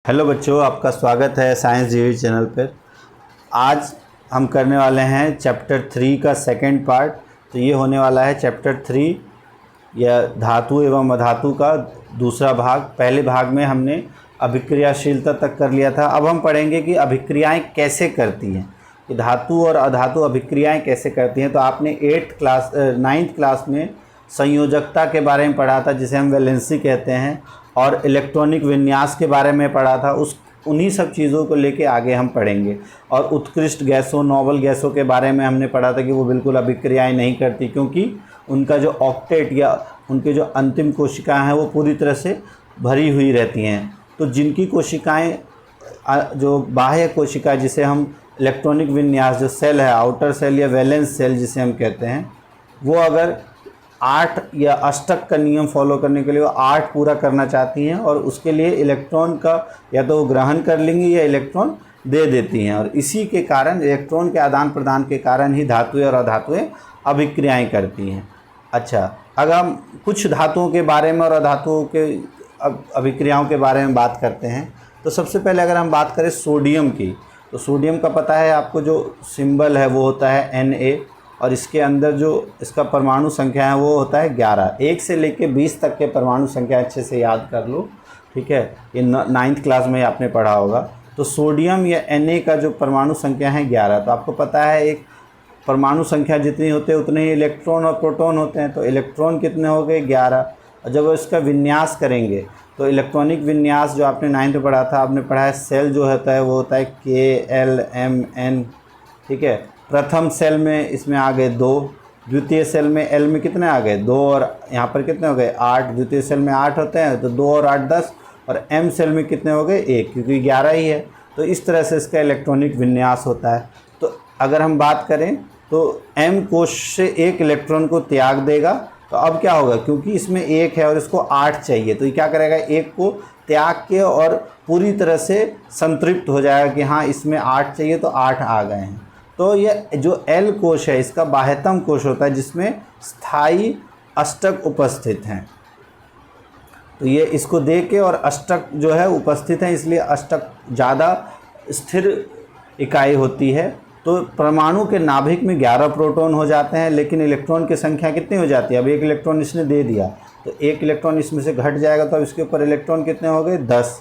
Hello बच्चों, आपका स्वागत है साइंस जीवी चैनल पर। आज हम करने वाले हैं चैप्टर 3 का सेकंड पार्ट। तो ये होने वाला है चैप्टर 3 या धातु एवं अधातु का दूसरा भाग। पहले भाग में हमने अभिक्रियाशीलता तक कर लिया था। अब हम पढ़ेंगे कि अभिक्रियाएं कैसे करती हैं, कि धातु और अधातु अभिक्रियाएं कैसे करती हैं। तो आपने 9th क्लास में संयोजकता के बारे में पढ़ा था, जिसे हम वैलेंसी कहते हैं, और इलेक्ट्रॉनिक विन्यास के बारे में पढ़ा था। उन्हीं सब चीज़ों को लेके आगे हम पढ़ेंगे। और उत्कृष्ट गैसों, नोबल गैसों के बारे में हमने पढ़ा था कि वो बिल्कुल अभिक्रियाएं नहीं करती, क्योंकि उनका जो ऑक्टेट या उनके जो अंतिम कोशिकाएं हैं वो पूरी तरह से भरी हुई रहती हैं। तो जिनकी कोशिकाएं, जो बाह्य कोशिका जिसे हम इलेक्ट्रॉनिक विन्यास, जो सेल है, आउटर सेल या वैलेंस सेल जिसे हम कहते हैं, वो अगर 8 या अष्टक का नियम फॉलो करने के लिए वो 8 पूरा करना चाहती हैं, और उसके लिए इलेक्ट्रॉन का या तो वो ग्रहण कर लेंगी या इलेक्ट्रॉन दे देती हैं। और इसी के कारण, इलेक्ट्रॉन के आदान प्रदान के कारण ही धातुएं और अधातुएं अभिक्रियाएं करती हैं। अच्छा, अगर हम कुछ धातुओं के बारे में और अधातुओं के अभिक्रियाओं के बारे में बात करते हैं, तो सबसे पहले अगर हम बात करें सोडियम की, तो सोडियम का पता है आपको, जो सिंबल है वो होता है Na, और इसके अंदर जो इसका परमाणु संख्या है वो होता है 11। 1 से लेकर 20 तक के परमाणु संख्या अच्छे से याद कर लो, ठीक है। ये 9th क्लास में आपने पढ़ा होगा। तो सोडियम या Na का जो परमाणु संख्या है 11। तो आपको पता है एक परमाणु संख्या जितनी होते हैं उतने ही इलेक्ट्रॉन और प्रोटॉन होते हैं। तो इलेक्ट्रॉन कितने हो गए? 11। और जब इसका विन्यास करेंगे तो इलेक्ट्रॉनिक विन्यास जो आपने 9th में पढ़ा था, आपने पढ़ा है सेल जो होता है वो होता है KLMN, ठीक है। प्रथम सेल में इसमें आ गए 2, द्वितीय सेल में L में कितने आ गए? 2, और यहाँ पर कितने हो गए? 8। द्वितीय सेल में 8 होते हैं, तो 2 और 8 10, और M सेल में कितने हो गए? 1, क्योंकि 11 ही है। तो इस तरह से इसका इलेक्ट्रॉनिक विन्यास होता है। तो अगर हम बात करें तो M कोश से 1 इलेक्ट्रॉन को त्याग देगा, तो अब क्या होगा? क्योंकि इसमें 1 है और इसको 8 चाहिए, तो ये क्या करेगा? 1 को त्याग के और पूरी तरह से संतृप्त हो जाएगा कि हाँ इसमें 8 चाहिए, तो 8 आ गए हैं। तो ये जो L कोश है, इसका बाह्यतम कोश होता है जिसमें स्थायी अष्टक उपस्थित हैं। तो ये इसको दे के, और अष्टक जो है उपस्थित है, इसलिए अष्टक ज़्यादा स्थिर इकाई होती है। तो परमाणु के नाभिक में 11 प्रोटॉन हो जाते हैं, लेकिन इलेक्ट्रॉन की संख्या कितनी हो जाती है? अब 1 इलेक्ट्रॉन इसने दे दिया, तो 1 इलेक्ट्रॉन इसमें से घट जाएगा, तो अब इसके ऊपर इलेक्ट्रॉन कितने हो गए? 10।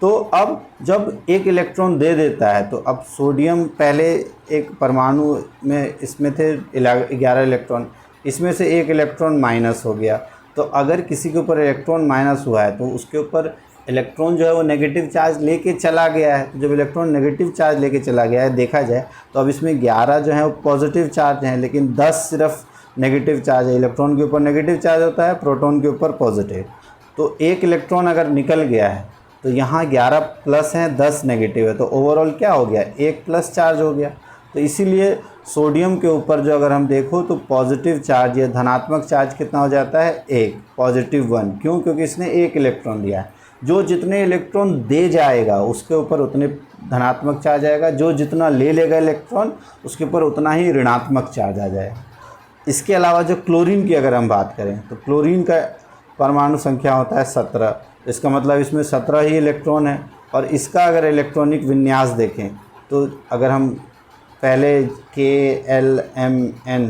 तो अब जब 1 इलेक्ट्रॉन दे देता है, तो अब सोडियम पहले एक परमाणु में इसमें थे 11 इलेक्ट्रॉन, इसमें से 1 इलेक्ट्रॉन माइनस हो गया। तो अगर किसी के ऊपर इलेक्ट्रॉन माइनस हुआ है तो उसके ऊपर इलेक्ट्रॉन जो है वो नेगेटिव चार्ज लेके चला गया है। तो जब इलेक्ट्रॉन नेगेटिव चार्ज लेके चला गया है, देखा जाए तो अब इसमें 11 जो है वो पॉजिटिव चार्ज हैं, लेकिन 10 सिर्फ नेगेटिव चार्ज है। इलेक्ट्रॉन के ऊपर नेगेटिव चार्ज होता है, प्रोटॉन के ऊपर पॉजिटिव। तो 1 इलेक्ट्रॉन अगर निकल गया है तो यहाँ 11 प्लस हैं, 10 नेगेटिव है, तो ओवरऑल क्या हो गया? 1 प्लस चार्ज हो गया। तो इसीलिए सोडियम के ऊपर जो अगर हम देखो तो पॉजिटिव चार्ज या धनात्मक चार्ज कितना हो जाता है? 1, +1। क्यों? क्योंकि इसने 1 इलेक्ट्रॉन दिया है। जो जितने इलेक्ट्रॉन दे जाएगा उसके ऊपर उतने धनात्मक चार्ज आएगा, जो जितना ले लेगा इलेक्ट्रॉन उसके ऊपर उतना ही ऋणात्मक चार्ज आ जाएगा। इसके अलावा जो क्लोरीन की अगर हम बात करें, तो क्लोरीन का परमाणु संख्या होता है 17। इसका मतलब इसमें 17 ही इलेक्ट्रॉन है। और इसका अगर इलेक्ट्रॉनिक विन्यास देखें तो अगर हम पहले KLMN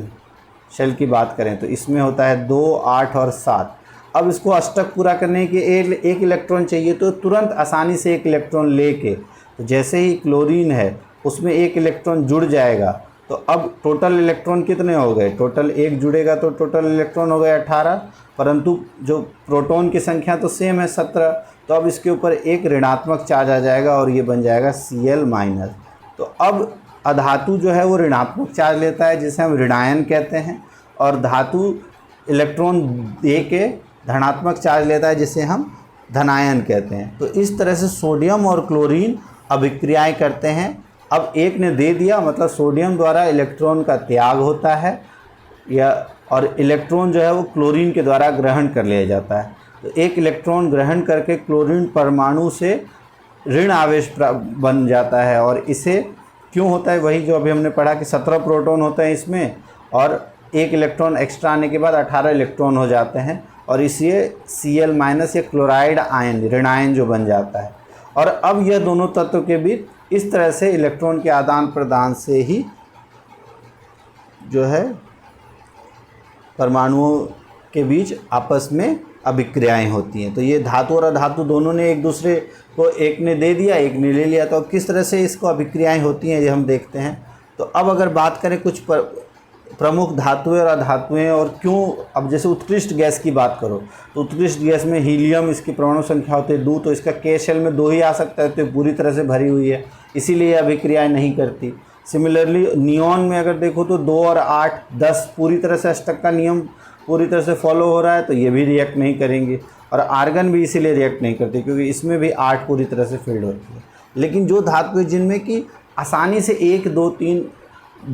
शेल की बात करें तो इसमें होता है 2, 8 और 7। अब इसको अष्टक पूरा करने के 1 इलेक्ट्रॉन चाहिए, तो तुरंत आसानी से 1 इलेक्ट्रॉन लेके, तो जैसे ही क्लोरीन है उसमें 1 इलेक्ट्रॉन जुड़ जाएगा, तो अब टोटल इलेक्ट्रॉन कितने हो गए? टोटल 1 जुड़ेगा तो टोटल इलेक्ट्रॉन हो गए 18, परंतु जो प्रोटॉन की संख्या तो सेम है 17। तो अब इसके ऊपर 1 ऋणात्मक चार्ज आ जाएगा और ये बन जाएगा Cl-। तो अब अधातु जो है वो ऋणात्मक चार्ज लेता है, जिसे हम ऋणायन कहते हैं, और धातु इलेक्ट्रॉन दे के धनात्मक चार्ज लेता है, जिसे हम धनायन कहते हैं। तो इस तरह से सोडियम और क्लोरीन अभिक्रियाएं करते हैं। अब 1 ने दे दिया, मतलब सोडियम द्वारा इलेक्ट्रॉन का त्याग होता है, और इलेक्ट्रॉन जो है वो क्लोरीन के द्वारा ग्रहण कर लिया जाता है। तो 1 इलेक्ट्रॉन ग्रहण करके क्लोरीन परमाणु से ऋण आवेश बन जाता है। और इसे क्यों होता है? वही जो अभी हमने पढ़ा कि 17 प्रोटॉन होते हैं इसमें, और 1 इलेक्ट्रॉन एक्स्ट्रा आने के बाद 18 इलेक्ट्रॉन हो जाते हैं, और इसलिए Cl- या क्लोराइड आयन, ऋणायन जो बन जाता है। और अब यह दोनों तत्व के बीच इस तरह से इलेक्ट्रॉन के आदान प्रदान से ही जो है परमाणुओं के बीच आपस में अभिक्रियाएं होती हैं। तो ये धातु और अधातु दोनों ने एक दूसरे को, एक ने दे दिया एक ने ले लिया, तो अब किस तरह से इसको अभिक्रियाएं होती हैं ये हम देखते हैं। तो अब अगर बात करें कुछ प्रमुख धातुएं और अधातुएं और क्यों, अब जैसे उत्कृष्ट गैस की बात करो तो उत्कृष्ट गैस में हीलियम, इसकी परमाणु संख्या होती है 2, तो इसका K शेल में 2 ही आ सकता है, तो पूरी तरह से भरी हुई है, इसीलिए अभिक्रियाएं नहीं करती। सिमिलरली नियॉन में अगर देखो तो 2 और 8 10 पूरी तरह से अष्टक का नियम पूरी तरह से फॉलो हो रहा है, तो ये भी रिएक्ट नहीं करेंगे। और आर्गन भी इसीलिए रिएक्ट नहीं करती क्योंकि इसमें भी 8 पूरी तरह से फील्ड होती है। लेकिन जो धातु जिनमें कि आसानी से 1 2 3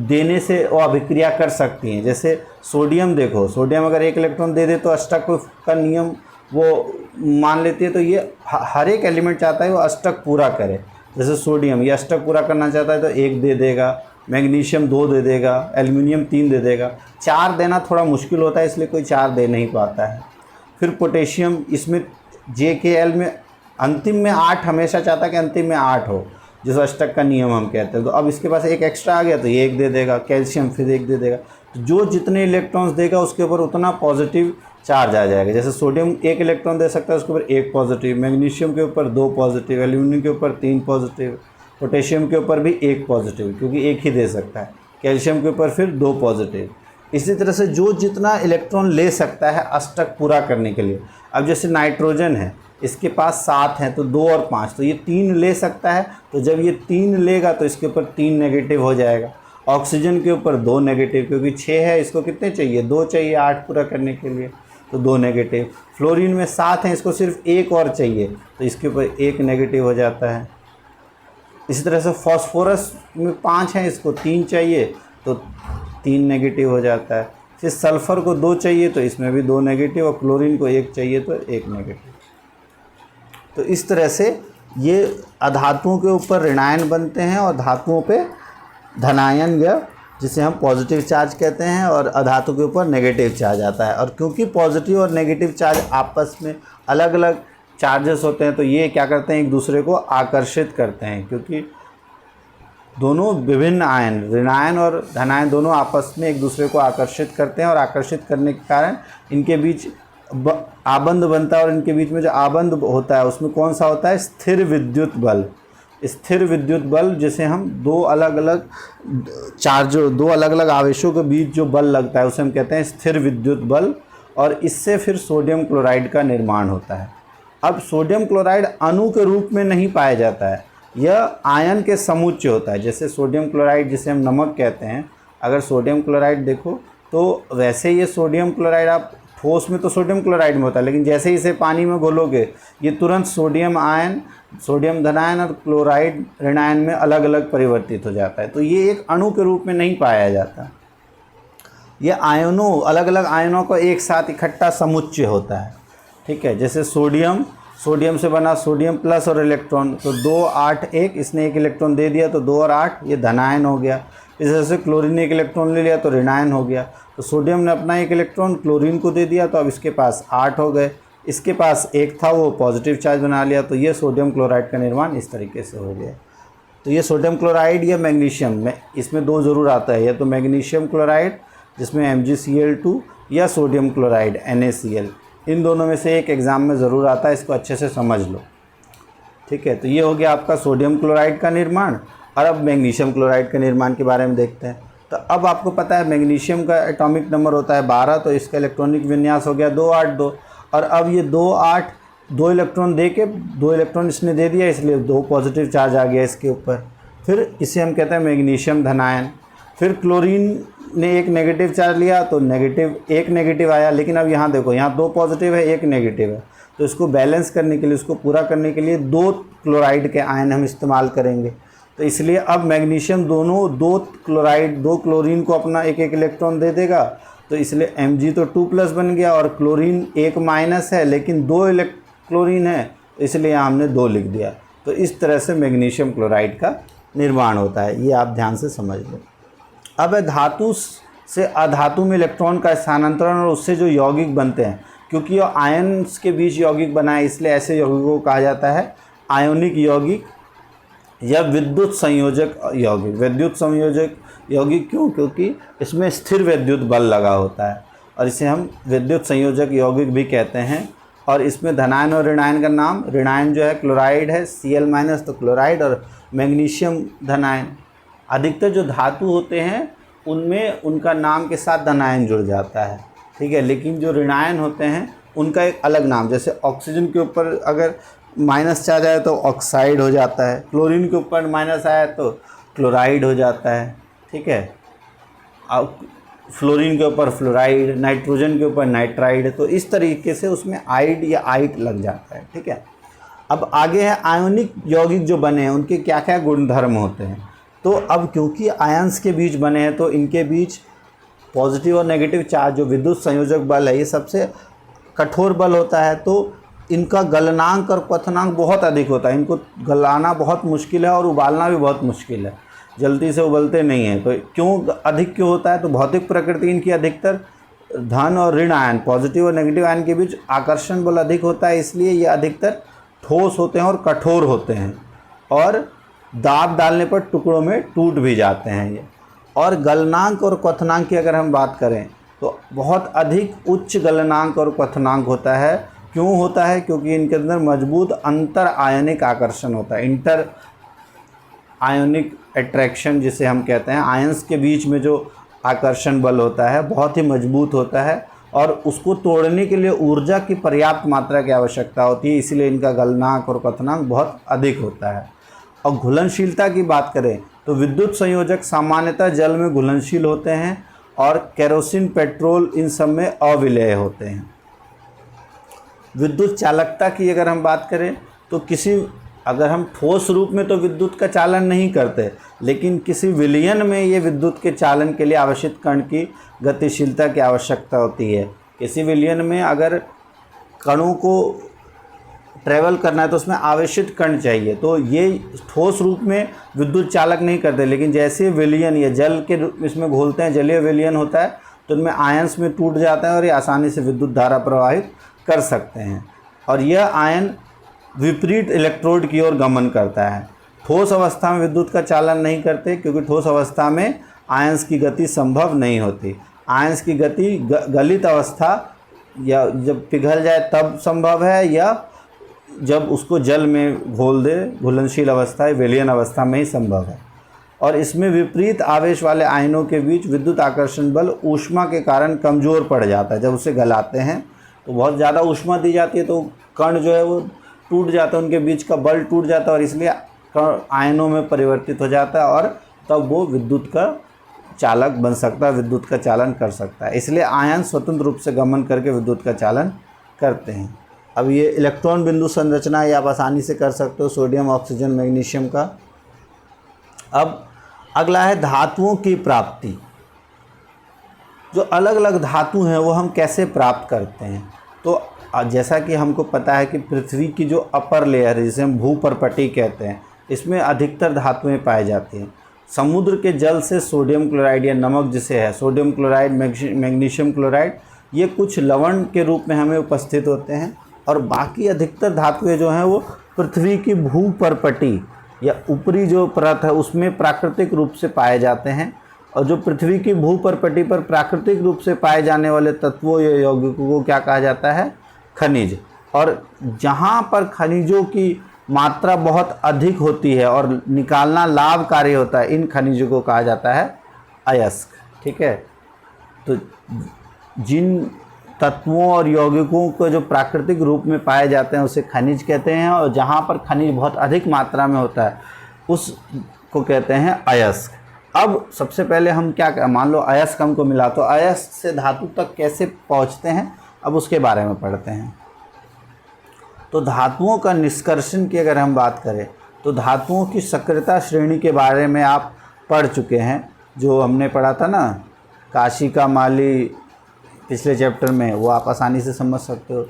देने से वो अभिक्रिया कर सकती हैं, जैसे सोडियम देखो, सोडियम अगर 1 इलेक्ट्रॉन दे दे तो अष्टक का नियम वो मान लेती है, तो ये हर एक एलिमेंट चाहता है वो अष्टक पूरा करे। जैसे सोडियम ये अष्टक पूरा करना चाहता है तो 1 दे देगा, मैग्नीशियम 2 दे देगा, एल्युमिनियम 3 दे देगा, 4 देना थोड़ा मुश्किल होता है इसलिए कोई 4 दे नहीं पाता है। फिर पोटेशियम, इसमें JKl में अंतिम में 8 हमेशा चाहता है कि अंतिम में 8 हो, जिस अष्टक का नियम हम कहते हैं। तो अब इसके पास एक एक्स्ट्रा आ गया तो ये 1 दे देगा, कैल्शियम फिर 1 दे देगा, तो जो जितने इलेक्ट्रॉन्स देगा उसके ऊपर उतना पॉजिटिव चार्ज आ जाएगा। जैसे सोडियम 1 इलेक्ट्रॉन दे सकता है, उसके ऊपर 1 पॉजिटिव, मैग्नीशियम के ऊपर 2 पॉजिटिव, एल्यूमिनियम के ऊपर 3 पॉजिटिव, पोटेशियम के ऊपर भी 1 पॉजिटिव क्योंकि 1 ही दे सकता है, कैल्शियम के ऊपर फिर 2 पॉजिटिव। इसी तरह से जो जितना इलेक्ट्रॉन ले सकता है अष्टक पूरा करने के लिए। अब जैसे नाइट्रोजन है, इसके पास 7 हैं तो 2 और 5, तो ये 3 ले सकता है, तो जब ये 3 लेगा तो इसके ऊपर 3 नेगेटिव हो जाएगा। ऑक्सीजन के ऊपर 2 नेगेटिव क्योंकि 6 है, इसको कितने चाहिए, 2 चाहिए 8 पूरा करने के लिए, तो 2 नेगेटिव। फ्लोरीन में 7 हैं, इसको सिर्फ 1 और चाहिए, तो इसके ऊपर 1 नेगेटिव हो जाता है। इसी तरह से फॉस्फोरस में 5 हैं, इसको 3 चाहिए तो 3 नेगेटिव हो जाता है। फिर सल्फ़र को 2 चाहिए तो इसमें भी 2 नेगेटिव, और क्लोरीन को 1 चाहिए तो 1 नेगेटिव। तो इस तरह से ये अधातुओं के ऊपर ऋणायन बनते हैं और धातुओं पे धनायन, या जिसे हम पॉजिटिव चार्ज कहते हैं, और अधातु के ऊपर नेगेटिव चार्ज आता है। और क्योंकि पॉजिटिव और नेगेटिव चार्ज आपस में अलग अलग चार्जेस होते हैं, तो ये क्या करते हैं, एक दूसरे को आकर्षित करते हैं, क्योंकि दोनों विभिन्न आयन, ऋणायन और धनायन, दोनों आपस में एक दूसरे को आकर्षित करते हैं, और आकर्षित करने के कारण इनके बीच आबंध बनता है। और इनके बीच में जो आबंध होता है उसमें कौन सा होता है, स्थिर विद्युत बल। स्थिर विद्युत बल, जिसे हम 2 अलग अलग चार्ज, 2 अलग अलग आवेशों के बीच जो बल लगता है उसे हम कहते हैं स्थिर विद्युत बल, और इससे फिर सोडियम क्लोराइड का निर्माण होता है। अब सोडियम क्लोराइड अणु के रूप में नहीं पाया जाता है, यह आयन के समुच्चय होता है। जैसे सोडियम क्लोराइड जिसे हम नमक कहते हैं, अगर सोडियम क्लोराइड देखो तो वैसे ये सोडियम क्लोराइड आप ठोस में तो सोडियम क्लोराइड में होता है, लेकिन जैसे ही इसे पानी में घोलोगे ये तुरंत सोडियम आयन, सोडियम धनायन और क्लोराइड ऋणायन में अलग अलग परिवर्तित हो जाता है। तो ये एक अणु के रूप में नहीं पाया जाता, ये आयनों, अलग अलग आयनों का एक साथ इकट्ठा समुच्चय होता है। ठीक है, जैसे सोडियम, सोडियम से बना सोडियम प्लस और इलेक्ट्रॉन, तो 2 8 1, इसने 1 इलेक्ट्रॉन दे दिया तो 2 और 8 ये धनायन हो गया। इस तरह से क्लोरीन ने 1 इलेक्ट्रॉन ले लिया तो ऋणायन हो गया। तो सोडियम ने अपना 1 इलेक्ट्रॉन क्लोरीन को दे दिया तो अब इसके पास 8 हो गए, इसके पास 1 था वो पॉजिटिव चार्ज बना लिया, तो ये सोडियम क्लोराइड का निर्माण इस तरीके से हो गया। तो ये सोडियम क्लोराइड या मैग्नीशियम में, इसमें 2 ज़रूर आता है, या तो मैग्नीशियम क्लोराइड जिसमें MgCl2 या सोडियम क्लोराइड NaCl, इन दोनों में से एक एग्ज़ाम में ज़रूर आता है, इसको अच्छे से समझ लो। ठीक है, तो ये हो गया आपका सोडियम क्लोराइड का निर्माण। और अब मैग्नीशियम क्लोराइड के निर्माण के बारे में देखते हैं। तो अब आपको पता है मैग्नीशियम का एटॉमिक नंबर होता है 12, तो इसका इलेक्ट्रॉनिक विन्यास हो गया 2 8 2, और अब ये 2 8 2 इलेक्ट्रॉन दे के, 2 इलेक्ट्रॉन इसने दे दिया इसलिए 2 पॉजिटिव चार्ज आ गया इसके ऊपर। फिर इसे हम कहते हैं मैग्नीशियम धनायन। फिर क्लोरीन ने 1 नेगेटिव चार्ज लिया तो नेगेटिव, 1 नेगेटिव आया, लेकिन अब यहाँ देखो, यहाँ 2 पॉजिटिव है 1 नेगेटिव है, तो इसको बैलेंस करने के लिए, उसको पूरा करने के लिए 2 क्लोराइड के आयन हम इस्तेमाल करेंगे। तो इसलिए अब मैग्नीशियम दोनों 2 क्लोराइड, 2 क्लोरीन को अपना 1 इलेक्ट्रॉन दे देगा, तो इसलिए Mg तो 2+ बन गया, और क्लोरीन 1- है लेकिन 2 क्लोरीन है, इसलिए यहाँ हमने 2 लिख दिया। तो इस तरह से मैग्नीशियम क्लोराइड का निर्माण होता है, ये आप ध्यान से समझ लो। अब धातु से अधातु में इलेक्ट्रॉन का स्थानांतरण और उससे जो यौगिक बनते हैं, क्योंकि ये आयन्स के बीच यौगिक बना है इसलिए ऐसे यौगिकों को कहा जाता है आयोनिक यौगिक या विद्युत संयोजक यौगिक। विद्युत संयोजक यौगिक क्यों? क्योंकि इसमें स्थिर विद्युत बल लगा होता है और इसे हम विद्युत संयोजक यौगिक भी कहते हैं। और इसमें धनायन और ऋणायन का नाम, ऋणायन जो है क्लोराइड है Cl- तो क्लोराइड, और मैग्नीशियम धनायन। अधिकतर जो धातु होते हैं उनमें उनका नाम के साथ धनायन जुड़ जाता है, ठीक है। लेकिन जो ऋणायन होते हैं उनका एक अलग नाम, जैसे ऑक्सीजन के ऊपर अगर माइनस आ जाए तो ऑक्साइड हो जाता है, क्लोरीन के ऊपर माइनस आया तो क्लोराइड हो जाता है, ठीक है। अब फ्लोरीन के ऊपर फ्लोराइड, नाइट्रोजन के ऊपर नाइट्राइड, तो इस तरीके से उसमें आइड या आइट लग जाता है, ठीक है। अब आगे है आयोनिक यौगिक जो बने हैं उनके क्या क्या गुणधर्म होते हैं। तो अब क्योंकि आयंस के बीच बने हैं तो इनके बीच पॉजिटिव और नेगेटिव चार्ज, जो विद्युत संयोजक बल है, ये सबसे कठोर बल होता है। तो इनका गलनांक और क्वथनांक बहुत अधिक होता है। इनको गलाना बहुत मुश्किल है और उबालना भी बहुत मुश्किल है, जल्दी से उबलते नहीं हैं। तो क्यों होता है? तो भौतिक प्रकृति इनकी अधिकतर धन और ऋण आयन, पॉजिटिव और नेगेटिव आयन के बीच आकर्षण बल अधिक होता है, इसलिए ये अधिकतर ठोस होते हैं और कठोर होते हैं और दाब डालने पर टुकड़ों में टूट भी जाते हैं ये। और गलनांक और क्वथनांक की अगर हम बात करें तो बहुत अधिक उच्च गलनांक और क्वथनांक होता है। क्यों होता है? क्योंकि इनके अंदर मजबूत अंतर आयनिक आकर्षण होता है। इंटर आयोनिक अट्रैक्शन जिसे हम कहते हैं, आयंस के बीच में जो आकर्षण बल होता है बहुत ही मजबूत होता है और उसको तोड़ने के लिए ऊर्जा की पर्याप्त मात्रा की आवश्यकता होती है, इसलिए इनका गलनांक और क्वथनांक बहुत अधिक होता है। और घुलनशीलता की बात करें तो विद्युत संयोजक सामान्यतः जल में घुलनशील होते हैं और केरोसिन, पेट्रोल इन सब में अविलेय होते हैं। विद्युत चालकता की अगर हम बात करें तो अगर हम ठोस रूप में तो विद्युत का चालन नहीं करते, लेकिन किसी विलयन में ये विद्युत के चालन के लिए आवश्यक कण की गतिशीलता की आवश्यकता होती है। किसी विलयन में अगर कणों को ट्रैवल करना है तो उसमें आवेशित कण चाहिए, तो ये ठोस रूप में विद्युत चालक नहीं करते। लेकिन जैसे विलयन या जल के इसमें घोलते हैं, जलीय विलयन होता है, तो उनमें आयंस में टूट जाता है और ये आसानी से विद्युत धारा प्रवाहित कर सकते हैं। और यह आयन विपरीत इलेक्ट्रोड की ओर गमन करता है। ठोस अवस्था में विद्युत का चालन नहीं करते क्योंकि ठोस अवस्था में आयंस की गति संभव नहीं होती। आयंस की गति गलित अवस्था या जब पिघल जाए तब संभव है, या जब उसको जल में घोल दे, घुलनशील अवस्था है, विलयन अवस्था में ही संभव है। और इसमें विपरीत आवेश वाले आयनों के बीच विद्युत आकर्षण बल ऊष्मा के कारण कमज़ोर पड़ जाता है। जब उसे गलाते हैं तो बहुत ज़्यादा ऊष्मा दी जाती है तो कण जो है वो टूट जाता है, उनके बीच का बल टूट जाता है और इसलिए कण आयनों में परिवर्तित हो जाता है और तब वो विद्युत का चालक बन सकता है, विद्युत का चालन कर सकता है। इसलिए आयन स्वतंत्र रूप से गमन करके विद्युत का चालन करते हैं। अब ये इलेक्ट्रॉन बिंदु संरचना ये आप आसानी से कर सकते हो, सोडियम, ऑक्सीजन, मैग्नीशियम का। अब अगला है धातुओं की प्राप्ति। जो अलग अलग धातु हैं वो हम कैसे प्राप्त करते हैं? तो जैसा कि हमको पता है कि पृथ्वी की जो अपर लेयर है, जिसे हम भूपर्पटी कहते हैं, इसमें अधिकतर धातुएं पाई जाती हैं। समुद्र के जल से सोडियम क्लोराइड या नमक जिसे है, सोडियम क्लोराइड, मैग्नीशियम क्लोराइड, ये कुछ लवण के रूप में हमें उपस्थित होते हैं। और बाकी अधिकतर धातुएं जो हैं वो पृथ्वी की भूपर्पटी या ऊपरी जो परत है उसमें प्राकृतिक रूप से पाए जाते हैं। और जो पृथ्वी की भूपर्पटी पर प्राकृतिक रूप से पाए जाने वाले तत्वों या यौगिकों को क्या कहा जाता है? खनिज। और जहाँ पर खनिजों की मात्रा बहुत अधिक होती है और निकालना लाभकारी होता है, इन खनिजों को कहा जाता है अयस्क, ठीक है। तो जिन तत्वों और यौगिकों को जो प्राकृतिक रूप में पाए जाते हैं उसे खनिज कहते हैं, और जहाँ पर खनिज बहुत अधिक मात्रा में होता है उसको कहते हैं अयस्क। अब सबसे पहले हम क्या मान लो अयस्क हमको मिला, तो अयस्क से धातु तक कैसे पहुँचते हैं, अब उसके बारे में पढ़ते हैं। तो धातुओं का निष्कर्षण की अगर हम बात करें तो धातुओं की सक्रियता श्रेणी के बारे में आप पढ़ चुके हैं, जो हमने पढ़ा था ना काशी का माली पिछले चैप्टर में, वो आप आसानी से समझ सकते हो।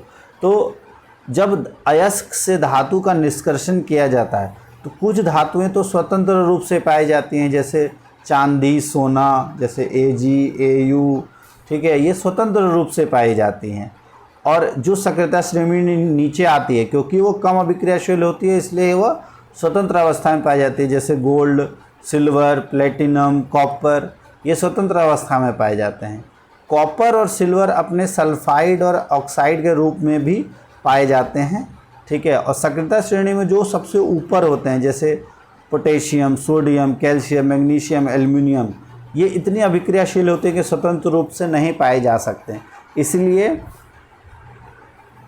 तो जब अयस्क से धातु का निष्कर्षण किया जाता है तो कुछ धातुएं तो स्वतंत्र रूप से पाई जाती हैं, जैसे चांदी, सोना, जैसे Ag, Au, ठीक है, ये स्वतंत्र रूप से पाई जाती हैं। और जो सक्रियता श्रेणी नीचे आती है, क्योंकि वो कम अभिक्रियाशील होती है इसलिए वो स्वतंत्र अवस्था में पाई जाती है, जैसे गोल्ड, सिल्वर, प्लेटिनम, कॉपर, ये स्वतंत्र अवस्था में पाए जाते हैं। कॉपर और सिल्वर अपने सल्फाइड और ऑक्साइड के रूप में भी पाए जाते हैं, ठीक है। और सक्रियता श्रेणी में जो सबसे ऊपर होते हैं, जैसे potassium, sodium, calcium, magnesium, aluminium, ये इतनी अभिक्रियाशील होते हैं कि स्वतंत्र रूप से नहीं पाए जा सकते, इसलिए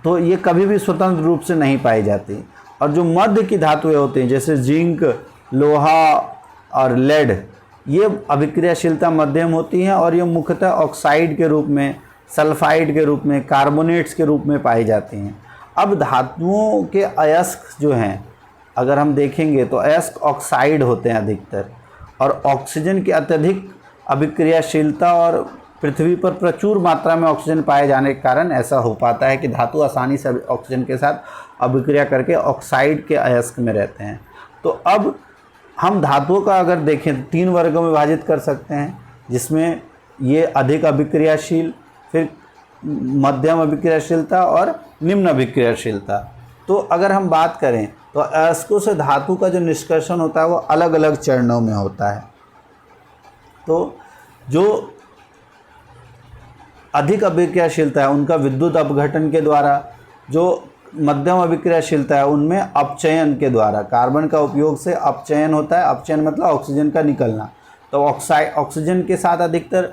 तो ये कभी भी स्वतंत्र रूप से नहीं पाई जाती। और जो मध्य की धातुएं होती हैं, जैसे जिंक, लोहा और लेड, ये अभिक्रियाशीलता मध्यम होती हैं और ये मुख्यतः ऑक्साइड के रूप में, सल्फाइड के रूप में, कार्बोनेट्स के रूप में पाई जाती हैं। अब धातुओं के अयस्क जो हैं, अगर हम देखेंगे तो अयस्क ऑक्साइड होते हैं अधिकतर, और ऑक्सीजन की अत्यधिक अभिक्रियाशीलता और पृथ्वी पर प्रचुर मात्रा में ऑक्सीजन पाए जाने के कारण ऐसा हो पाता है कि धातु आसानी से ऑक्सीजन के साथ अभिक्रिया करके ऑक्साइड के अयस्क में रहते हैं। तो अब हम धातुओं का अगर देखें तो 3 वर्गों में विभाजित कर सकते हैं, जिसमें ये अधिक अभिक्रियाशील, फिर मध्यम अभिक्रियाशीलता और निम्न अभिक्रियाशीलता। तो अगर हम बात करें तो अयस्कों से धातु का जो निष्कर्षण होता है वो अलग अलग चरणों में होता है। तो जो अधिक अभिक्रियाशीलता है उनका विद्युत अपघटन के द्वारा, जो मध्यम अभिक्रियाशीलता है उनमें अपचयन के द्वारा, कार्बन का उपयोग से अपचयन होता है। अपचयन मतलब ऑक्सीजन का निकलना। तो ऑक्सीजन के साथ अधिकतर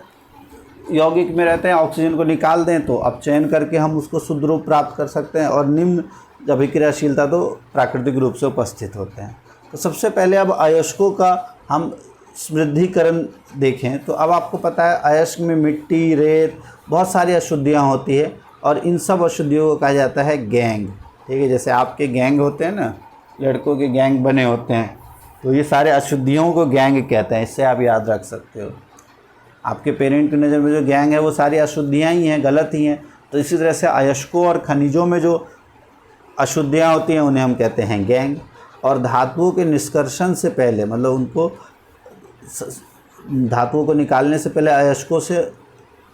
यौगिक में रहते हैं, ऑक्सीजन को निकाल दें तो अपचयन करके हम उसको शुद्ध रूप प्राप्त कर सकते हैं, और निम्न अभिक्रियाशीलता तो प्राकृतिक रूप से उपस्थित होते हैं। तो सबसे पहले अब अयस्कों का हम समृद्धिकरण देखें तो अब आपको पता है अयस्क में मिट्टी, रेत, बहुत सारी अशुद्धियाँ होती है, और इन सब अशुद्धियों को कहा जाता है गैंग, ठीक है। जैसे आपके गैंग होते हैं ना, लड़कों के गैंग बने होते हैं, तो ये सारे अशुद्धियों को गैंग कहते हैं, इससे आप याद रख सकते हो। आपके पेरेंट की नज़र में जो गैंग है वो सारी अशुद्धियाँ ही हैं, गलत ही हैं। तो इसी तरह से अयस्कों और खनिजों में जो अशुद्धियाँ होती हैं उन्हें हम कहते हैं गैंग। और धातुओं के निष्कर्षण से पहले, मतलब उनको धातुओं को निकालने से पहले अयस्कों से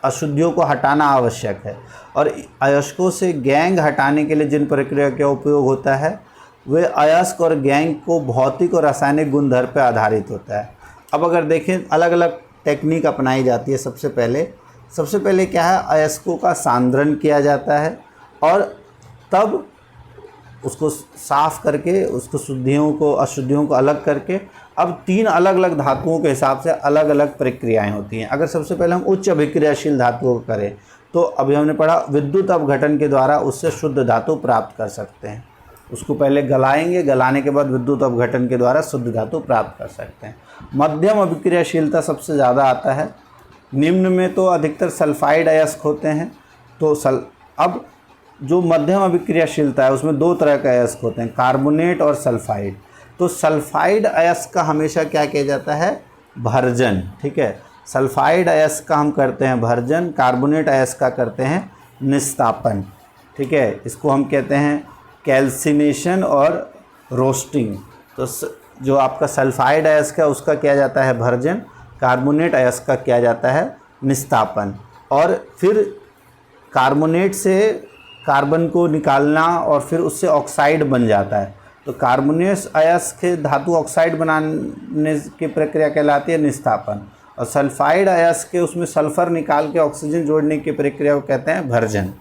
अशुद्धियों को हटाना आवश्यक है। और अयस्कों से गैंग हटाने के लिए जिन प्रक्रिया का उपयोग होता है वे अयस्क और गैंग को भौतिक और रासायनिक गुणधर्म पर आधारित होता है। अब अगर देखें अलग अलग टेक्निक अपनाई जाती है। सबसे पहले क्या है, अयस्कों का सांद्रण किया जाता है और तब उसको साफ़ करके उसको अशुद्धियों को अलग करके अब 3 अलग अलग धातुओं के हिसाब से अलग अलग प्रक्रियाएं होती हैं। अगर सबसे पहले हम उच्च अभिक्रियाशील धातुओं को करें तो अभी हमने पढ़ा विद्युत अपघटन के द्वारा उससे शुद्ध धातु प्राप्त कर सकते हैं। उसको पहले गलाएंगे, गलाने के बाद विद्युत अपघटन के द्वारा शुद्ध धातु प्राप्त कर सकते हैं। मध्यम अभिक्रियाशीलता सबसे ज़्यादा आता है। निम्न में तो अधिकतर सल्फाइड अयस्क होते हैं। तो अब जो मध्यम अभिक्रियाशीलता है उसमें 2 तरह के अयस्क होते हैं, कार्बोनेट और सल्फाइड। तो सल्फाइड अयस्क का हमेशा क्या किया जाता है, भर्जन, ठीक है। सल्फाइड अयस्क का हम करते हैं भर्जन, कार्बोनेट अयस्क का करते हैं निस्तापन, ठीक है। इसको हम कहते हैं कैल्सिनेशन और रोस्टिंग। तो जो आपका सल्फाइड अयस्क है उसका किया जाता है भर्जन, कार्बोनेट अयस्क का किया जाता है निस्तापन। और फिर कार्बोनेट से कार्बन को निकालना और फिर उससे ऑक्साइड बन जाता है। तो कार्बोनेट अयस्क के धातु ऑक्साइड बनाने की प्रक्रिया कहलाती है निस्तापन, और सल्फाइड अयस्क के उसमें सल्फ़र निकाल के ऑक्सीजन जोड़ने की प्रक्रिया को कहते हैं भर्जन।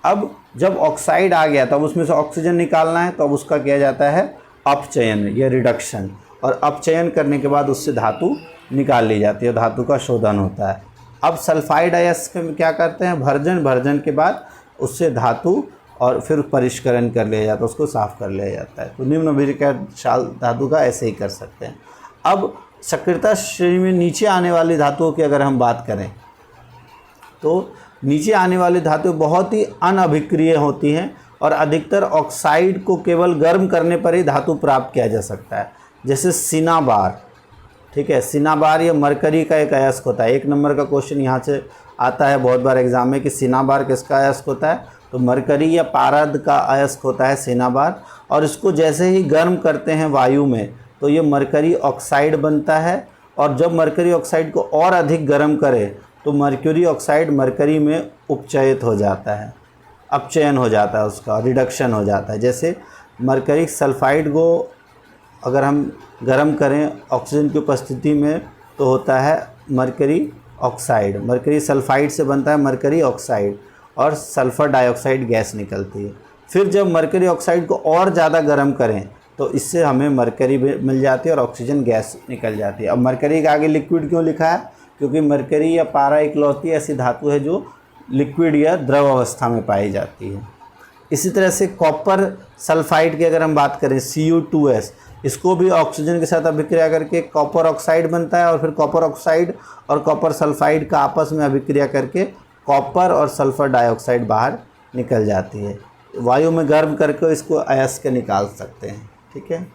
अब जब ऑक्साइड आ गया तब उसमें से ऑक्सीजन निकालना है तो अब उसका किया जाता है अपचयन या रिडक्शन, और अपचयन करने के बाद उससे धातु निकाल ली जाती है, धातु का शोधन होता है। अब सल्फाइड अयस्क में क्या करते हैं, भर्जन के बाद उससे धातु और फिर परिष्करण कर लिया जाता है, उसको साफ़ कर लिया जाता है। तो निम्न अभिक्रियाशील धातु का ऐसे ही कर सकते हैं। अब सक्रियता श्रेणी में नीचे आने वाली धातुओं की अगर हम बात करें तो नीचे आने वाली धातुएं बहुत ही अनअभिक्रिय होती हैं और अधिकतर ऑक्साइड को केवल गर्म करने पर ही धातु प्राप्त किया जा सकता है। जैसे सिनाबार, ठीक है। सिनाबार ये मरकरी का एक अयस्क होता है। 1 नंबर का क्वेश्चन यहाँ से आता है बहुत बार एग्जाम में कि सिनाबार किसका अयस्क होता है, तो मरकरी या पारद का अयस्क होता है सिनाबार। और इसको जैसे ही गर्म करते हैं वायु में तो ये मरकरी ऑक्साइड बनता है, और जब मरकरी ऑक्साइड को और अधिक गर्म करे तो मर्क्यूरी ऑक्साइड मरकरी में उपचयित हो जाता है। अपचयन हो जाता है, उसका रिडक्शन हो जाता है। जैसे मरकरी सल्फाइड को अगर हम गर्म करें ऑक्सीजन की उपस्थिति में तो होता है मरकरी ऑक्साइड। मरकरी सल्फाइड से बनता है मरकरी ऑक्साइड और सल्फ़र डाइऑक्साइड गैस निकलती है। फिर जब मरकरी ऑक्साइड को और ज़्यादा गर्म करें तो इससे हमें मरकरी भी मिल जाती है और ऑक्सीजन गैस निकल जाती है। अब मरकरी के आगे लिक्विड क्यों लिखा है? क्योंकि मरकरी या पारा इकलौती ऐसी धातु है जो लिक्विड या द्रव अवस्था में पाई जाती है। इसी तरह से कॉपर सल्फाइड की अगर हम बात करें Cu2S, इसको भी ऑक्सीजन के साथ अभिक्रिया करके कॉपर ऑक्साइड बनता है और फिर कॉपर ऑक्साइड और कॉपर सल्फाइड का आपस में अभिक्रिया करके कॉपर और सल्फ़र डाइऑक्साइड बाहर निकल जाती है। वायु में गर्म करके इसको अयस्क निकाल सकते हैं। ठीक है।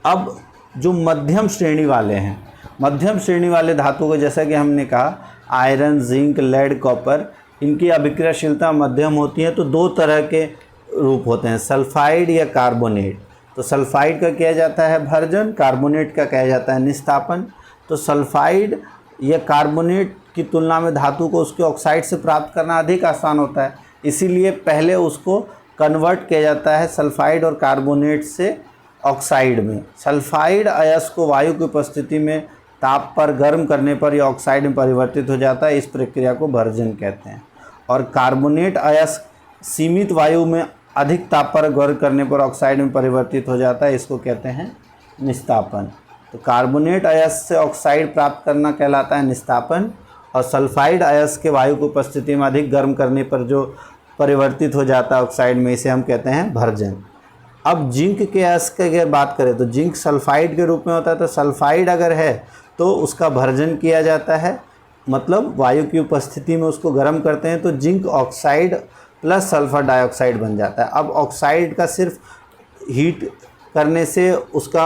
अब जो मध्यम श्रेणी वाले हैं, मध्यम श्रेणी वाले धातु को जैसा कि हमने कहा आयरन, जिंक, लेड, कॉपर, इनकी अभिक्रियाशीलता मध्यम होती है। तो दो तरह के रूप होते हैं, सल्फाइड या कार्बोनेट। तो सल्फाइड का किया जाता है भर्जन, कार्बोनेट का किया जाता है निस्तापन। तो सल्फाइड या कार्बोनेट की तुलना में धातु को उसके ऑक्साइड से प्राप्त करना अधिक आसान होता है, इसीलिए पहले उसको कन्वर्ट किया जाता है सल्फाइड और कार्बोनेट से ऑक्साइड में। सल्फाइड अयस्क को वायु की उपस्थिति में ताप पर गर्म करने पर यह ऑक्साइड में परिवर्तित हो जाता है, इस प्रक्रिया को भर्जन कहते हैं। और कार्बोनेट अयस्क सीमित वायु में अधिक ताप पर गर्म करने पर ऑक्साइड में परिवर्तित हो जाता है, इसको कहते हैं निस्तापन। तो कार्बोनेट अयस्क से ऑक्साइड प्राप्त करना कहलाता है निस्तापन, और सल्फाइड अयस्क के वायु की उपस्थिति में अधिक गर्म करने पर जो परिवर्तित हो जाता है ऑक्साइड में, इसे हम कहते हैं भर्जन। अब जिंक के अयस्क की अगर बात करें तो जिंक सल्फाइड के रूप में होता है। तो सल्फाइड अगर है तो उसका भर्जन किया जाता है, मतलब वायु की उपस्थिति में उसको गर्म करते हैं तो zinc oxide plus sulphur dioxide बन जाता है। अब ऑक्साइड का सिर्फ हीट करने से उसका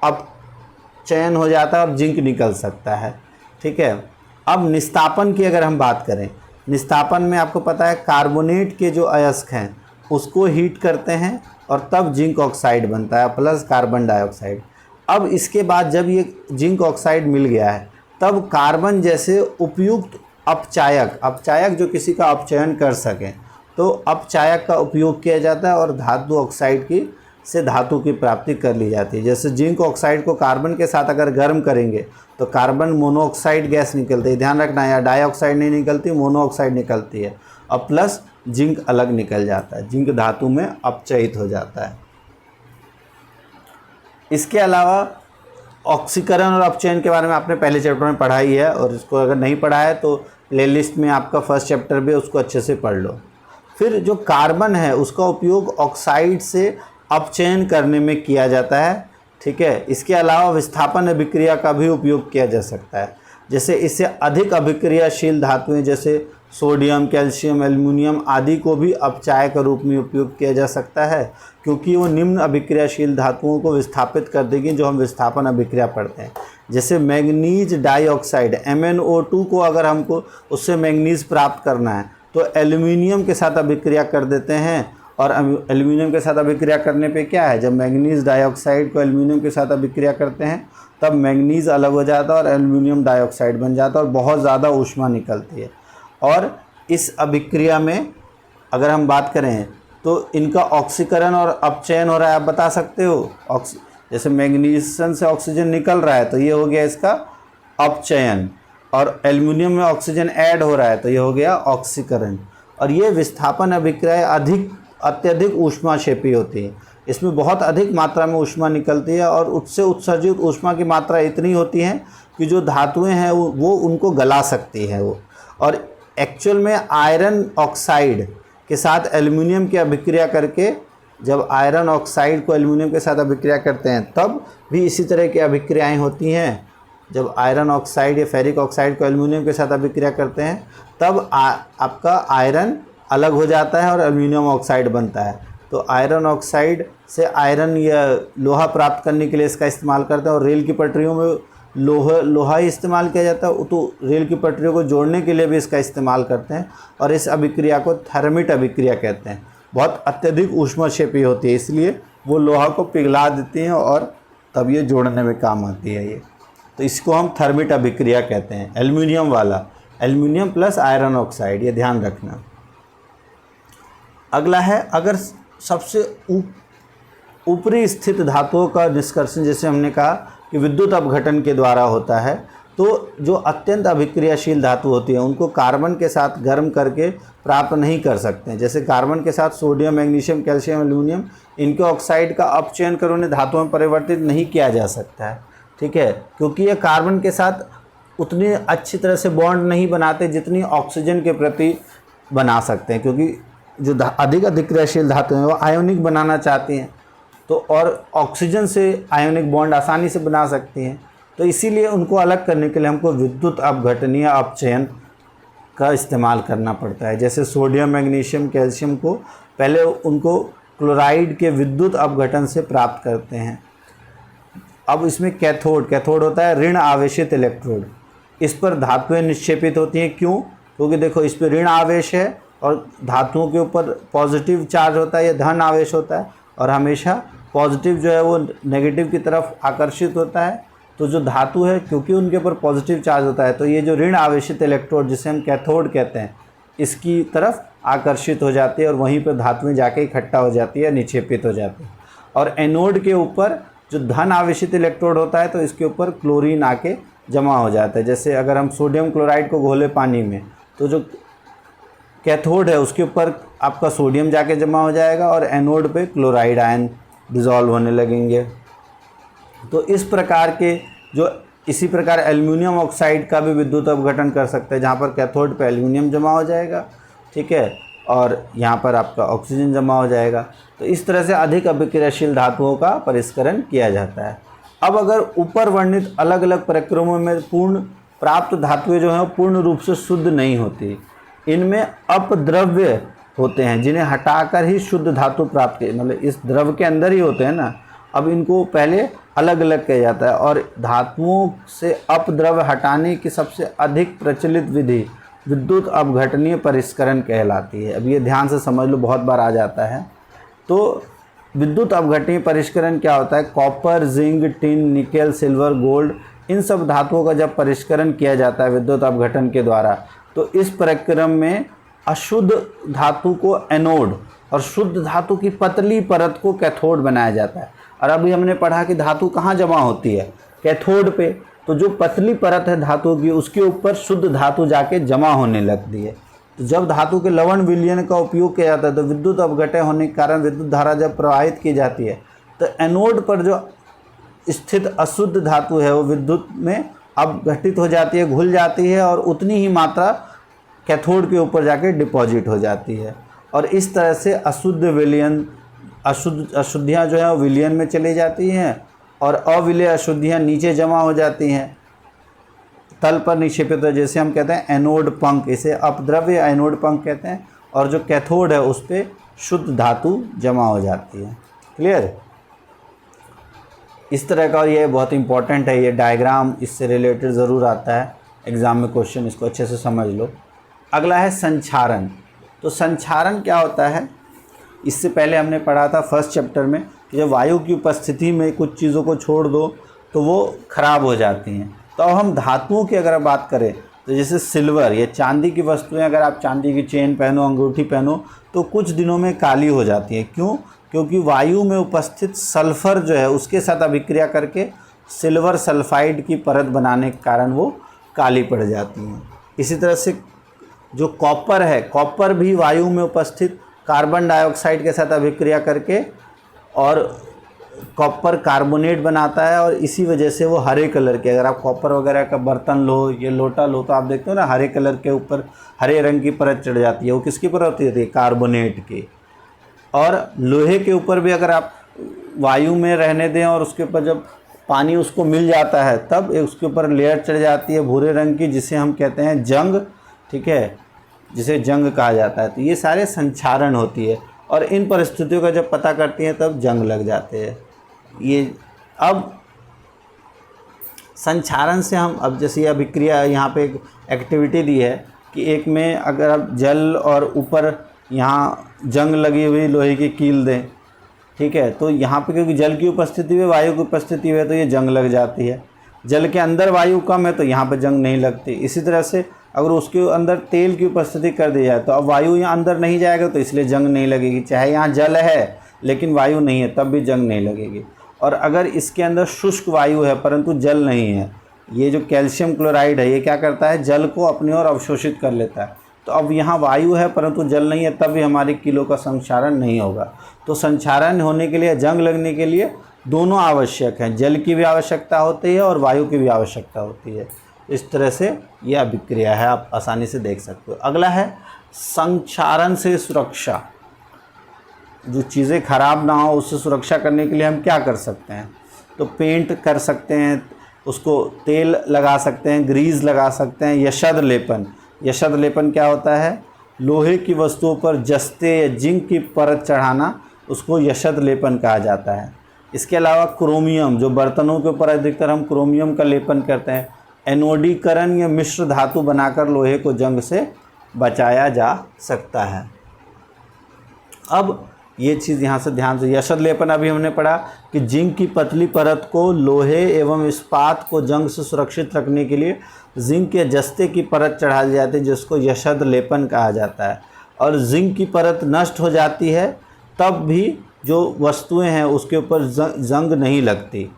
अपचयन हो जाता है और जिंक निकल सकता है। ठीक है। अब निस्तापन की अगर हम बात करें, निस्तापन में आपको पता है कार्बोनेट के जो अयस्क हैं उसको हीट करते हैं और तब जिंक ऑक्साइड बनता है प्लस कार्बन डाइऑक्साइड। अब इसके बाद जब ये जिंक ऑक्साइड मिल गया है तब कार्बन जैसे उपयुक्त अपचायक जो किसी का अपचयन कर सकें तो अपचायक का उपयोग किया जाता है और धातु ऑक्साइड की से धातु की प्राप्ति कर ली जाती है। जैसे जिंक ऑक्साइड को कार्बन के साथ अगर गर्म करेंगे तो कार्बन मोनोऑक्साइड गैस निकलती है, ध्यान रखना, या डाइऑक्साइड नहीं निकलती, मोनोऑक्साइड निकलती है, और प्लस जिंक अलग निकल जाता है, जिंक धातु में अपचयित हो जाता है। इसके अलावा ऑक्सीकरण और अपचयन के बारे में आपने पहले चैप्टर में पढ़ा ही है, और इसको अगर नहीं पढ़ा है तो प्लेलिस्ट में आपका फर्स्ट चैप्टर भी, उसको अच्छे से पढ़ लो। फिर जो कार्बन है उसका उपयोग ऑक्साइड से अपचयन करने में किया जाता है। ठीक है। इसके अलावा विस्थापन अभिक्रिया का भी उपयोग किया जा सकता है। जैसे इससे अधिक अभिक्रियाशील धातुएं जैसे सोडियम, कैल्शियम, एल्युमिनियम आदि को भी अपचायक के रूप में उपयोग किया जा सकता है, क्योंकि वो निम्न अभिक्रियाशील धातुओं को विस्थापित कर देगी जो हम विस्थापन अभिक्रिया पढ़ते हैं। जैसे मैग्नीज डाइऑक्साइड MnO2 को अगर हमको उससे मैग्नीज प्राप्त करना है तो एल्युमिनियम के साथ अभिक्रिया कर देते हैं, और एल्युमिनियम के साथ अभिक्रिया करने पे क्या है, जब मैग्नीज डाइऑक्साइड को एल्युमिनियम के साथ अभिक्रिया करते हैं तब मैग्नीज अलग हो जाता है और एल्युमिनियम डाइऑक्साइड बन जाता है और बहुत ज़्यादा ऊष्मा निकलती है। और इस अभिक्रिया में अगर हम बात करें तो इनका ऑक्सीकरण और अपचयन हो रहा है, आप बता सकते हो। जैसे मैग्नीशियम से ऑक्सीजन निकल रहा है तो ये हो गया इसका अपचयन, और एल्युमिनियम में ऑक्सीजन ऐड हो रहा है तो ये हो गया ऑक्सीकरण। और ये विस्थापन अभिक्रिया अत्यधिक ऊष्माक्षेपी होती है, इसमें बहुत अधिक मात्रा में ऊष्मा निकलती है और उससे उत्सर्जित ऊष्मा की मात्रा इतनी होती है कि जो धातुएं हैं वो उनको गला सकती है वो। और एक्चुअल में आयरन ऑक्साइड के साथ एल्युमिनियम की अभिक्रिया करके, जब आयरन ऑक्साइड को एल्युमिनियम के साथ अभिक्रिया करते हैं तब भी इसी तरह की अभिक्रियाएं होती हैं। जब आयरन ऑक्साइड या फेरिक ऑक्साइड को एल्युमिनियम के साथ अभिक्रिया करते हैं तब आपका आयरन अलग हो जाता है और एल्युमिनियम ऑक्साइड बनता है। तो आयरन ऑक्साइड से आयरन या लोहा प्राप्त करने के लिए इसका इस्तेमाल करते हैं, और रेल की पटरियों में लोहा ही इस्तेमाल किया जाता है, तो रेल की पटरियों को जोड़ने के लिए भी इसका इस्तेमाल करते हैं, और इस अभिक्रिया को थर्मिट अभिक्रिया कहते हैं। बहुत अत्यधिक ऊष्माक्षेपी होती है, इसलिए वो लोहा को पिघला देती हैं और तब ये जोड़ने में काम आती है ये। तो इसको हम थर्मिट अभिक्रिया कहते हैं। एल्युमिनियम वाला एल्युमिनियम प्लस आयरन ऑक्साइड, ये ध्यान रखना। अगला है, अगर सबसे ऊपरी स्थित धातुओं का निष्कर्षण, जैसे हमने कहा कि विद्युत अपघटन के द्वारा होता है, तो जो अत्यंत अभिक्रियाशील धातु होती है उनको कार्बन के साथ गर्म करके प्राप्त नहीं कर सकते हैं। जैसे कार्बन के साथ सोडियम, मैग्नीशियम, कैल्शियम, एल्युमिनियम, इनके ऑक्साइड का अपचयन कर उन्हें धातुओं में परिवर्तित नहीं किया जा सकता है, ठीक है, क्योंकि ये कार्बन के साथ उतनी अच्छी तरह से बॉन्ड नहीं बनाते जितनी ऑक्सीजन के प्रति बना सकते हैं, क्योंकि जो अधिक अभिक्रियाशील धातु हैं वो आयोनिक बनाना चाहती हैं, तो और ऑक्सीजन से आयोनिक बॉन्ड आसानी से बना सकती हैं, तो इसीलिए उनको अलग करने के लिए हमको विद्युत अपघटनीय अपचयन का इस्तेमाल करना पड़ता है। जैसे सोडियम, मैग्नीशियम, कैल्शियम को पहले उनको क्लोराइड के विद्युत अपघटन से प्राप्त करते हैं। अब इसमें कैथोड होता है ऋण आवेशित इलेक्ट्रोड, इस पर धातुएं निक्षेपित होती हैं। क्यों? क्योंकि देखो इस पर ऋण आवेश है और धातुओं के ऊपर पॉजिटिव चार्ज होता है या धन आवेश होता है, और हमेशा पॉजिटिव जो है वो नेगेटिव की तरफ आकर्षित होता है। तो जो धातु है क्योंकि उनके ऊपर पॉजिटिव चार्ज होता है, तो ये जो ऋण आवेशित इलेक्ट्रोड जिसे हम कैथोड कहते हैं, इसकी तरफ आकर्षित हो जाती है और वहीं पर धातुएं जाके इकट्ठा हो जाती है, निक्षेपित हो जाती है। और एनोड के ऊपर जो धन आवेशित इलेक्ट्रोड होता है तो इसके ऊपर क्लोरीन आके जमा हो जाता है। जैसे अगर हम सोडियम क्लोराइड को घोले पानी में, तो जो कैथोड है उसके ऊपर आपका सोडियम जाके जमा हो जाएगा और एनोड पे क्लोराइड आयन डिज़ोल्व होने लगेंगे। तो इस प्रकार के जो इसी प्रकार एल्युमिनियम ऑक्साइड का भी विद्युत अपघटन कर सकते हैं, जहाँ पर कैथोड पे एल्युमिनियम जमा हो जाएगा, ठीक है, और यहाँ पर आपका ऑक्सीजन जमा हो जाएगा। तो इस तरह से अधिक अभिक्रियाशील धातुओं का परिष्करण किया जाता है। अब अगर ऊपर वर्णित अलग अलग प्रक्रमों में पूर्ण प्राप्त धातुएं जो हैं वो पूर्ण रूप से शुद्ध नहीं होती, इनमें अपद्रव्य होते हैं जिन्हें हटाकर ही शुद्ध धातु प्राप्त की, मतलब इस द्रव के अंदर ही होते हैं ना। अब इनको पहले अलग अलग किया जाता है और धातुओं से अपद्रव्य हटाने की सबसे अधिक प्रचलित विधि विद्युत अपघटनीय परिष्करण कहलाती है। अब ये ध्यान से समझ लो, बहुत बार आ जाता है। तो विद्युत अपघटनीय परिष्करण क्या होता है? Copper, zinc, tin, nickel, silver, gold, इन सब धातुओं का जब परिष्करण किया जाता है विद्युत अपघटन के द्वारा, तो इस प्रक्रम में अशुद्ध धातु को एनोड और शुद्ध धातु की पतली परत को कैथोड बनाया जाता है। और अभी हमने पढ़ा कि धातु कहाँ जमा होती है? कैथोड पे। तो जो पतली परत है धातु की, उसके ऊपर शुद्ध धातु जाके जमा होने लगती है। तो जब धातु के लवण विलयन का उपयोग किया जाता है तो विद्युत अपघटन होने के कारण विद्युत धारा जब प्रवाहित की जाती है तो एनोड पर जो स्थित अशुद्ध धातु है वो विद्युत में अपघटित हो जाती है, घुल जाती है, और उतनी ही मात्रा कैथोड के ऊपर जाके डिपॉजिट हो जाती है। और इस तरह से अशुद्ध विलयन अशुद्धियाँ जो है वो विलयन में चली जाती हैं और अविलेय अशुद्धियाँ नीचे जमा हो जाती हैं, तल पर निक्षेपित हो, जैसे हम कहते हैं एनोड पंख, इसे अपद्रव्य एनोड पंख कहते हैं। और जो कैथोड है उस पर शुद्ध धातु जमा हो जाती है। क्लियर? इस तरह का, और ये बहुत इंपॉर्टेंट है, ये डायग्राम इससे रिलेटेड ज़रूर आता है एग्ज़ाम में क्वेश्चन, इसको अच्छे से समझ लो। अगला है संक्षारण। तो संक्षारण क्या होता है? इससे पहले हमने पढ़ा था फर्स्ट चैप्टर में कि जब वायु की उपस्थिति में कुछ चीज़ों को छोड़ दो तो वो ख़राब हो जाती हैं। तो अब हम धातुओं की अगर बात करें तो जैसे सिल्वर या चांदी की वस्तुएं, अगर आप चांदी की चेन पहनो, अंगूठी पहनो, तो कुछ दिनों में काली हो जाती है। क्यों? क्योंकि वायु में उपस्थित सल्फ़र जो है उसके साथ अभिक्रिया करके सिल्वर सल्फाइड की परत बनाने के कारण वो काली पड़ जाती हैं। इसी तरह से जो कॉपर है, कॉपर भी वायु में उपस्थित कार्बन डाइऑक्साइड के साथ अभिक्रिया करके और कॉपर कार्बोनेट बनाता है, और इसी वजह से वो हरे कलर के, अगर आप कॉपर वगैरह का बर्तन लो, ये लोटा लो, तो आप देखते हो ना हरे कलर के ऊपर हरे रंग की परत चढ़ जाती है। वो किसकी परत होती है? कार्बोनेट की। और लोहे के ऊपर भी अगर आप वायु में रहने दें और उसके ऊपर जब पानी उसको मिल जाता है तब उसके ऊपर लेयर चढ़ जाती है भूरे रंग की, जिसे हम कहते हैं जंग, ठीक है, जिसे जंग कहा जाता है। तो ये सारे संक्षारण होती है, और इन परिस्थितियों का जब पता करती हैं तब जंग लग जाते हैं ये। अब संक्षारण से हम, अब जैसे ये अभिक्रिया यहाँ पे एक एक्टिविटी दी है कि एक में अगर आप जल और ऊपर यहाँ जंग लगी हुई लोहे की कील दें, ठीक है, तो यहाँ पे क्योंकि जल की उपस्थिति में वायु की उपस्थिति है तो ये जंग लग जाती है। जल के अंदर वायु कम है तो यहाँ पर जंग नहीं लगती। इसी तरह से अगर उसके अंदर तेल की उपस्थिति कर दी जाए तो अब वायु यहाँ अंदर नहीं जाएगा, तो इसलिए जंग नहीं लगेगी। चाहे यहाँ जल है लेकिन वायु नहीं है तब भी जंग नहीं लगेगी। और अगर इसके अंदर शुष्क वायु है परंतु जल नहीं है, ये जो कैल्शियम क्लोराइड है ये क्या करता है, जल को अपनी ओर अवशोषित कर लेता है। तो अब यहाँ वायु है परंतु जल नहीं है, तब भी हमारे किलो का संक्षारण नहीं होगा। तो संक्षारण होने के लिए, जंग लगने के लिए दोनों आवश्यक हैं, जल की भी आवश्यकता होती है और वायु की भी आवश्यकता होती है। इस तरह से यह अभिक्रिया है, आप आसानी से देख सकते हो। अगला है संक्षारण से सुरक्षा। जो चीज़ें खराब ना हो उससे सुरक्षा करने के लिए हम क्या कर सकते हैं, तो पेंट कर सकते हैं, उसको तेल लगा सकते हैं, ग्रीस लगा सकते हैं। यशद लेपन, यशद लेपन क्या होता है, लोहे की वस्तुओं पर जस्ते या जिंक की परत चढ़ाना, उसको यशद लेपन कहा जाता है। इसके अलावा क्रोमियम, जो बर्तनों के ऊपर अधिकतर हम क्रोमियम का लेपन करते हैं। एनोडीकरण या मिश्र धातु बनाकर लोहे को जंग से बचाया जा सकता है। अब ये चीज़ यहाँ से ध्यान से, यशद लेपन अभी हमने पढ़ा कि जिंक की पतली परत को लोहे एवं इस्पात को जंग से सुरक्षित रखने के लिए जिंक या जस्ते की परत चढ़ा दी जाती है, जिसको यशद लेपन कहा जाता है। और जिंक की परत नष्ट हो जाती है तब भी जो वस्तुएं हैं उसके ऊपर जंग नहीं लगती।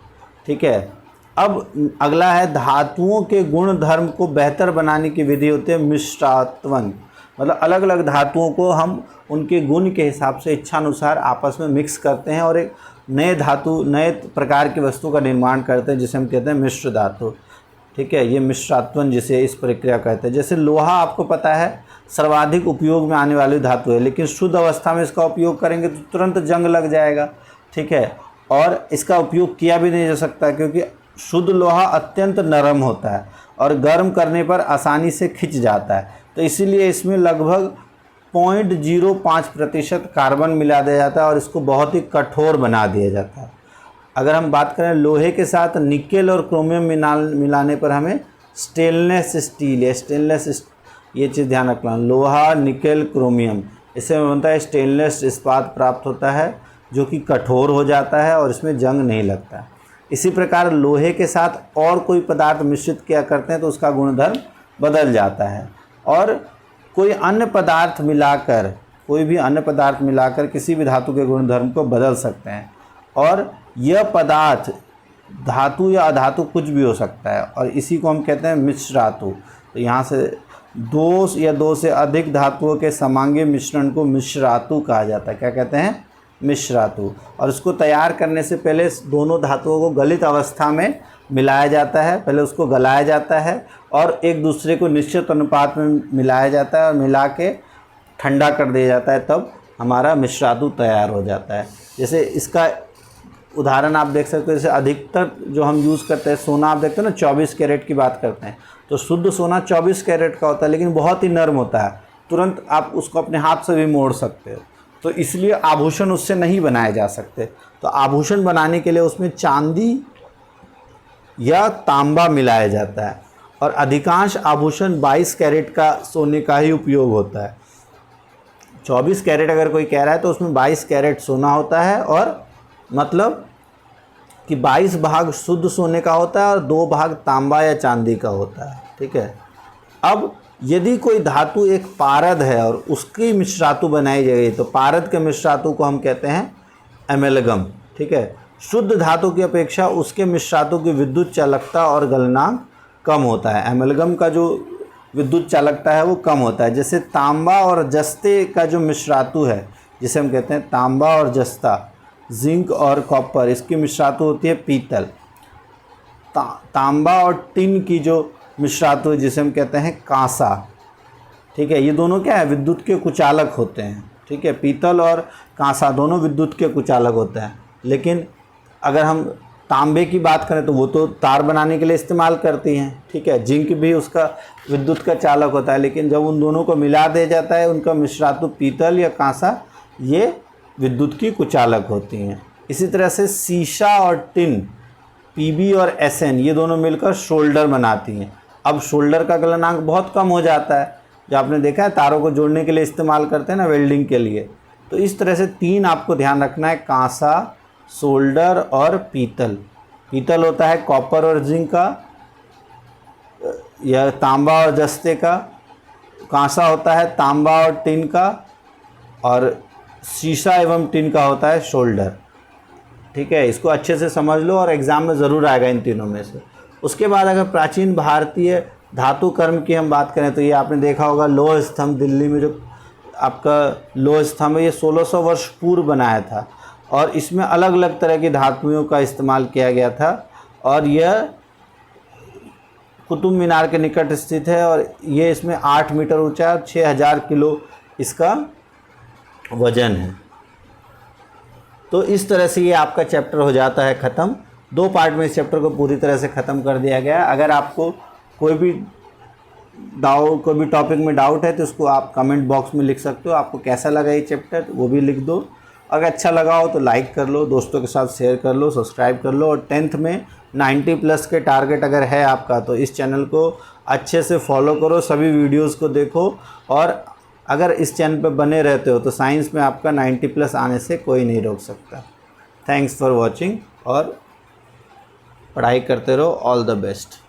ठीक है। अब अगला है धातुओं के गुण धर्म को बेहतर बनाने की विधि होती है मिश्रात्वन। मतलब अलग अलग धातुओं को हम उनके गुण के हिसाब से इच्छानुसार आपस में मिक्स करते हैं और एक नए धातु, नए प्रकार की वस्तु का निर्माण करते हैं, जिसे हम कहते हैं मिश्र धातु। ठीक है, ये मिश्रात्वन जिसे इस प्रक्रिया कहते हैं। जैसे लोहा आपको पता है सर्वाधिक उपयोग में आने वाली धातु है, लेकिन शुद्ध अवस्था में इसका उपयोग करेंगे तो तुरंत जंग लग जाएगा। ठीक है, और इसका उपयोग किया भी नहीं जा सकता क्योंकि शुद्ध लोहा अत्यंत नरम होता है और गर्म करने पर आसानी से खिंच जाता है। तो इसीलिए इसमें लगभग 0.05% कार्बन मिला दिया जाता है और इसको बहुत ही कठोर बना दिया जाता है। अगर हम बात करें लोहे के साथ निकेल और क्रोमियम मिलाने पर हमें स्टेनलेस स्टील या ये चीज़ ध्यान रखना, लोहा निकेल क्रोमियम, इससे बनता है स्टेनलेस इस्पात प्राप्त होता है जो कि कठोर हो जाता है और इसमें जंग नहीं लगता। इसी प्रकार लोहे के साथ और कोई पदार्थ मिश्रित किया करते हैं तो उसका गुणधर्म बदल जाता है। और कोई अन्य पदार्थ मिलाकर, कोई भी अन्य पदार्थ मिलाकर किसी भी धातु के गुणधर्म को बदल सकते हैं। और यह पदार्थ धातु या अधातु कुछ भी हो सकता है और इसी को हम कहते हैं मिश्रातु। तो यहाँ से दो या दो से अधिक धातुओं के समांगी मिश्रण को मिश्रातु कहा जाता है। क्या कहते हैं? मिश्रातु। और इसको तैयार करने से पहले दोनों धातुओं को गलित अवस्था में मिलाया जाता है, पहले उसको गलाया जाता है और एक दूसरे को निश्चित अनुपात में मिलाया जाता है और मिला के ठंडा कर दिया जाता है, तब हमारा मिश्रातु तैयार हो जाता है। जैसे इसका उदाहरण आप देख सकते हो, जैसे अधिकतर जो हम यूज़ करते हैं सोना, आप देखते हो ना 24 कैरेट की बात करते हैं, तो शुद्ध सोना 24 कैरेट का होता है लेकिन बहुत ही नर्म होता है, तुरंत आप उसको अपने हाथ से भी मोड़ सकते हो। तो इसलिए आभूषण उससे नहीं बनाए जा सकते। तो आभूषण बनाने के लिए उसमें चांदी या तांबा मिलाया जाता है और अधिकांश आभूषण 22 कैरेट का सोने का ही उपयोग होता है। 24 कैरेट अगर कोई कह रहा है तो उसमें 22 कैरेट सोना होता है और मतलब कि 22 भाग शुद्ध सोने का होता है और 2 भाग तांबा या चांदी का होता है। ठीक है। अब यदि कोई धातु एक पारद है और उसकी मिश्रातु बनाई जाएगी तो पारद के मिश्रातु को हम कहते हैं एमेलगम। ठीक है। शुद्ध धातु की अपेक्षा उसके मिश्रातु की विद्युत चालकता और गलनांक कम होता है। एमेलगम का जो विद्युत चालकता है वो कम होता है। जैसे तांबा और जस्ते का जो मिश्रातु है, जिसे हम कहते हैं तांबा और जस्ता, जिंक और कॉपर, इसकी मिश्रातु होती है पीतल। तांबा और टिन की जो मिश्रातु है जिसे हम कहते हैं कांसा। ठीक है। ये दोनों क्या है? विद्युत के कुचालक होते हैं। ठीक है। पीतल और कांसा दोनों विद्युत के कुचालक होते हैं। लेकिन अगर हम तांबे की बात करें तो वो तो तार बनाने के लिए इस्तेमाल करती हैं। ठीक है। जिंक भी उसका विद्युत का चालक होता है, लेकिन जब उन दोनों को मिला दिया जाता है उनका मिश्रातु पीतल या कांसा, ये विद्युत की कुचालक होती हैं। इसी तरह से सीसा और टिन, पीबी और एसएन, ये दोनों मिलकर शोल्डर बनाती हैं। अब शोल्डर का गलनांक बहुत कम हो जाता है, जो आपने देखा है तारों को जोड़ने के लिए इस्तेमाल करते हैं ना, वेल्डिंग के लिए। तो इस तरह से 3 आपको ध्यान रखना है, कांसा, शोल्डर और पीतल। पीतल होता है कॉपर और जिंक का, यह तांबा और जस्ते का, कांसा होता है तांबा और टिन का, और शीशा एवं टिन का होता है शोल्डर। ठीक है, इसको अच्छे से समझ लो और एग्ज़ाम में ज़रूर आएगा इन तीनों में से। उसके बाद अगर प्राचीन भारतीय धातु कर्म की हम बात करें तो ये आपने देखा होगा लोह स्तंभ, दिल्ली में जो आपका लोह स्तंभ है, ये 1600 वर्ष पूर्व बनाया था और इसमें अलग अलग तरह की धातुओं का इस्तेमाल किया गया था और यह कुतुब मीनार के निकट स्थित है और ये इसमें 8 मीटर ऊंचा है, 6000 किलो इसका वजन है। तो इस तरह से ये आपका चैप्टर हो जाता है ख़त्म। 2 पार्ट में इस चैप्टर को पूरी तरह से ख़त्म कर दिया गया है। अगर आपको कोई भी टॉपिक में डाउट है तो उसको आप कमेंट बॉक्स में लिख सकते हो। आपको कैसा लगा ये चैप्टर वो भी लिख दो। अगर अच्छा लगा हो तो लाइक कर लो, दोस्तों के साथ शेयर कर लो, सब्सक्राइब कर लो और 10th में 90+ के टारगेट अगर है आपका तो इस चैनल को अच्छे से फॉलो करो, सभी वीडियोस को देखो और अगर इस चैनल पर बने रहते हो तो साइंस में आपका 90+ आने से कोई नहीं रोक सकता। थैंक्स फॉर वॉचिंग और पढ़ाई करते रहो। All the best.